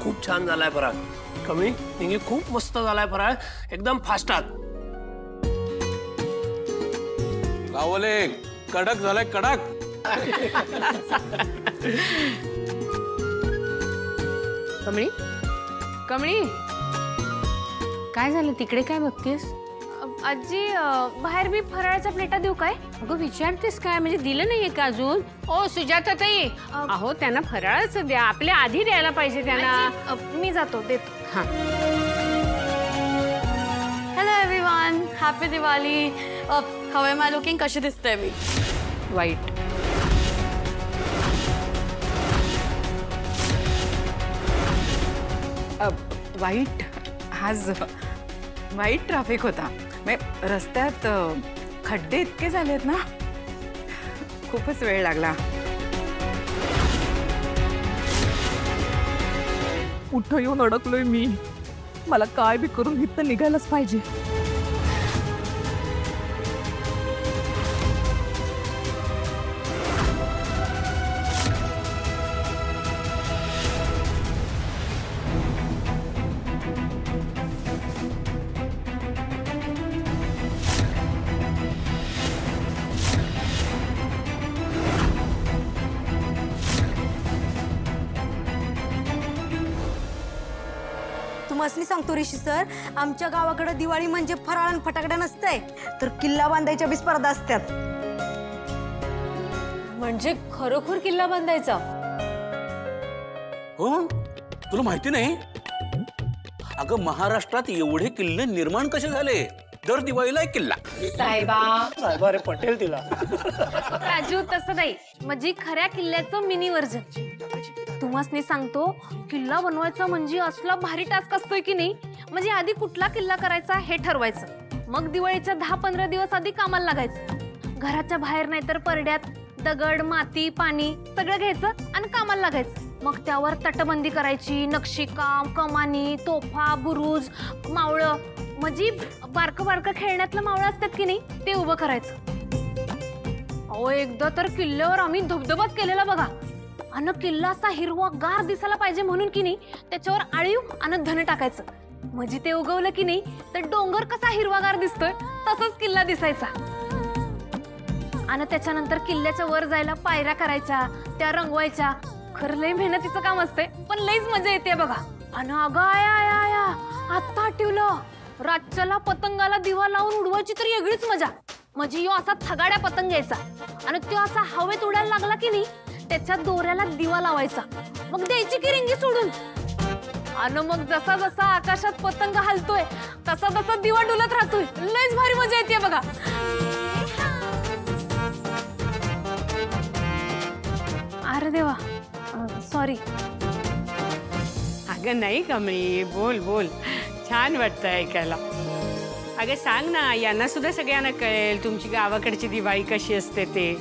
खूप छान झालाय फराळ. कमी निघे खूप मस्त झालाय फराळ, एकदम फास्टात. गावले कडक झालाय कडक. कमळी कमळी काय झालं तिकडे काय बघतेस? आजी बाहेर मी फराळाच्या प्लेटा देऊ काय? अगं विचारतेस काय म्हणजे दिलं नाहीये का अजून? ओ सुजाता ताई अहो त्यांना फराळच द्या, आपल्या आधी द्यायला पाहिजे त्यांना. मी जातो देतो. हां hello everyone, happy Diwali. How am I looking? कशी दिसते मी? वाईट. वाईट आज वाईट ट्रॅफिक होता. रस्त्यात खड्डे इतके झालेत ना, खूपच वेळ लागला. कुठं येऊन अडकलोय मी. मला काय बी करून इथं निघायलाच पाहिजे. मसली सांगतो ऋषी सर, आमच्या गावाकडे दिवाळी म्हणजे फराळ आणि फटाकड्या नसतंय, तर किल्ला बांधायच्या बी स्पर्धा असतात. म्हणजे खरोखर किल्ला बांधायचा? हो, तुला माहिती नाही? अगं महाराष्ट्रात एवढे किल्ले निर्माण कसे झाले? दर दिवाळीला एक किल्ला. साहेबा रे पटेल तिला. राजू तसं नाही, म्हणजे खऱ्या किल्ल्याचं मिनी व्हर्जन. तुम्हासनी सांगतो, किल्ला बनवायचा म्हणजे असला भारी टास्क असतोय की नाही. म्हणजे आधी कुठला किल्ला करायचा हे ठरवायचं, मग दिवाळीच्या 10-15 दिवस आधी कामाला लागायचं. घराच्या बाहेर नाही तर परड्यात दगड माती पाणी सगळं घ्यायचं आणि कामाला लागायचं. मग त्यावर तटबंदी करायची, नक्षीकाम कमानी तोफा बुरुज मावळं, म्हणजे बारकं बारकं खेळण्यातलं मावळं असतात की नाही ते उभं करायचं. अहो एकदा तर किल्ल्यावर आम्ही धबधबाच केलेला बघा. आणि किल्ला असा हिरवा गार दिसायला पाहिजे म्हणून की नाही त्याच्यावर आळीव आणि धन टाकायचं. म्हणजे ते उगवलं की नाही तर डोंगर कसा हिरवागार दिसतोय तसंच किल्ला दिसायचा. आणि त्याच्यानंतर किल्ल्याच्या वर जायला पायऱ्या करायच्या, त्या रंगवायच्या. खरं लय मेहनतीचं काम असते पण लईच मजा येते बघा. आणि अगं आया आता आठवलं, रातच्याला पतंगाला दिवा लावून उडवायची तरी वेगळीच मजा. म्हणजे यो असा थगाड्या पतंग घ्यायचा आणि तो असा हवेत उडायला लागला की नाही त्याच्या दोऱ्याला दिवा लावायचा, मग द्यायची की रिंगी सोडून. आणि मग जसा जसा आकाशात पतंग हलतोय तसा तसा दिवा डुलत राहतोय. लयच भारी मजा येते बघा. अरे देवा, सॉरी. अगं नाही कमळी, बोल बोल, छान वाटतं ऐकायला. अगं सांग ना, यांना सुद्धा सगळ्यांना कळेल तुमची गावाकडची दिवाळी कशी असते ते.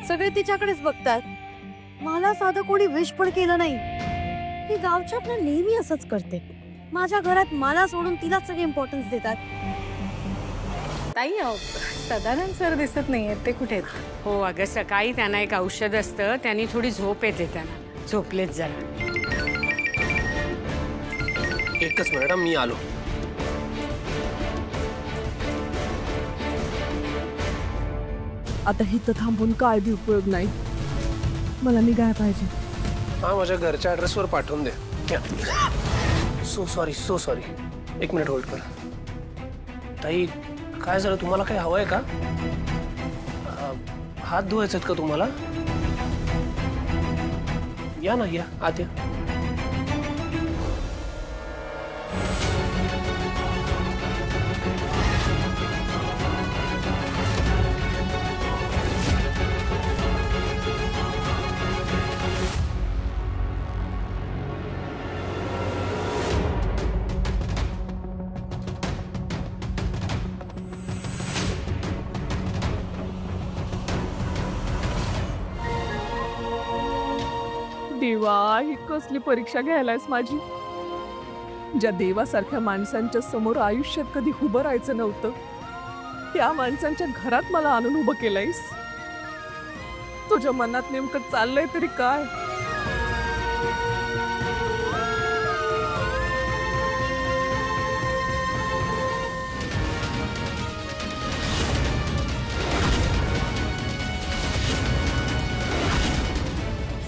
सगळे तिच्याकडेच बघतात. मला साधं कोणी विश पण केलं नाही. ही गावच्या आपलं नेहमी असंच करते. माझ्या घरात मला सोडून तिलाच सगळे इम्पॉर्टन्स देतात. ताई सदानंद सर दिसत नाहीये, ते कुठे आहेत? हो अगं सकाळी त्यांना एक औषध असतं, त्यांनी थोडी झोप येते त्यांना. झोपलेत जरा. एकच मिनिट मी आलो. आता हिथं थांबून काय बी उपयोग नाही. मला निघायला पाहिजे. हा माझ्या घरच्या ऍड्रेसवर पाठवून दे. So sorry. एक मिनिट होल्ड कर. ताई काय झालं, तुम्हाला काही हवंय का? हात धुवायचेत का तुम्हाला? या ना, या आत या. देवा, ही कसली परीक्षा घ्यायलायस माझी. ज्या देवासारख्या माणसांच्या समोर आयुष्यात कधी उभं राहायचं नव्हतं, त्या माणसांच्या घरात मला आणून उभं केलंयस. तुझ्या मनात नेमकं चाललंय तरी काय?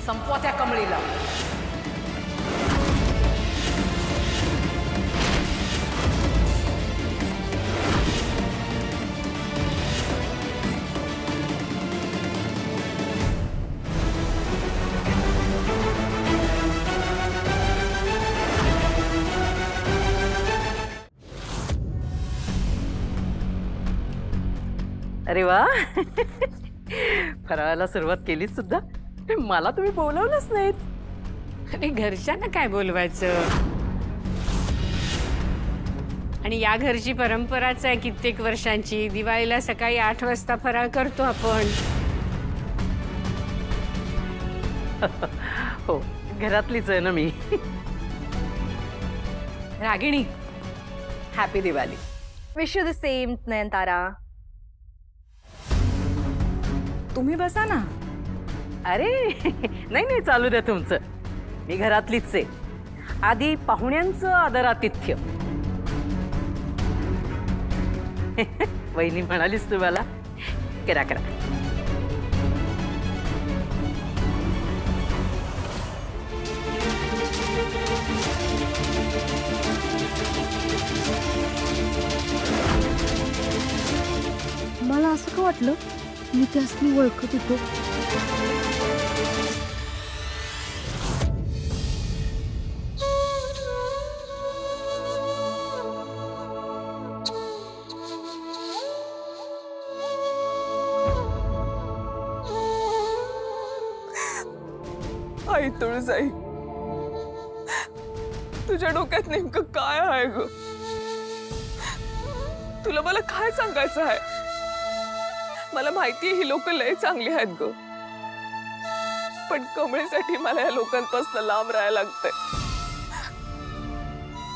संपवा त्या कमळीला. अरे वा फराळाला सुरुवात केली सुद्धा. मला तुम्ही बोलवलंच नाहीत. अरे घरच्यांना काय बोलवायचं? आणि या घरची परंपराच आहे कित्येक वर्षांची. दिवाळीला सकाळी 8 वाजता फराळ करतो आपण. हो घरातलीच आहे ना मी. Ragini, happy Diwali. Wish you the same Nayantara. तुम्ही बसा ना. अरे नाही नाही चालू द्या तुमचं. मी घरातलीच आहे. आधी पाहुण्यांचं आदरातिथ्य. वहिनी म्हणालीस तुम्हाला करा करा. मला असं का वाटलं मी त्यासनी ओळखत होतो. आई तुळजाई, तुझ्या डोक्यात नेमकं काय आहे ग? तुला मला काय सांगायचं आहे? मला माहितीये ही लोक लय चांगली आहेत ग, पण कमळीसाठी मला या लोकांपासून लांब राहायला लागतंय.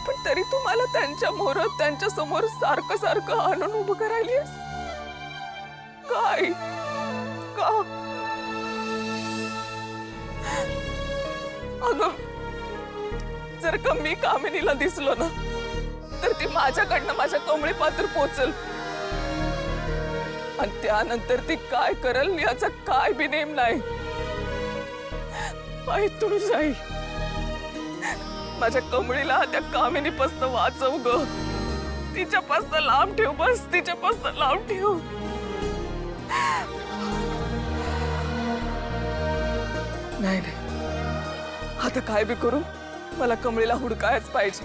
पण तरी तू मला त्यांच्या समोर सारखं सारखं आणून उभं करायलीस काय? का? अगं जर का मी कामिनीला दिसलो ना तर ती माझ्याकडनं माझ्या कमळी पात्र पोचल, आणि त्यानंतर ती काय करल याचा काय बिनेम नाही. आई तुळजाई, माझ्या कमळीला त्या कामिनीपासून वाचव ग. तिच्यापासून लांब ठेव, बस तिच्यापासून लांब ठेव. नाही आता काय बी करू मला कमळीला हुडकायच पाहिजे.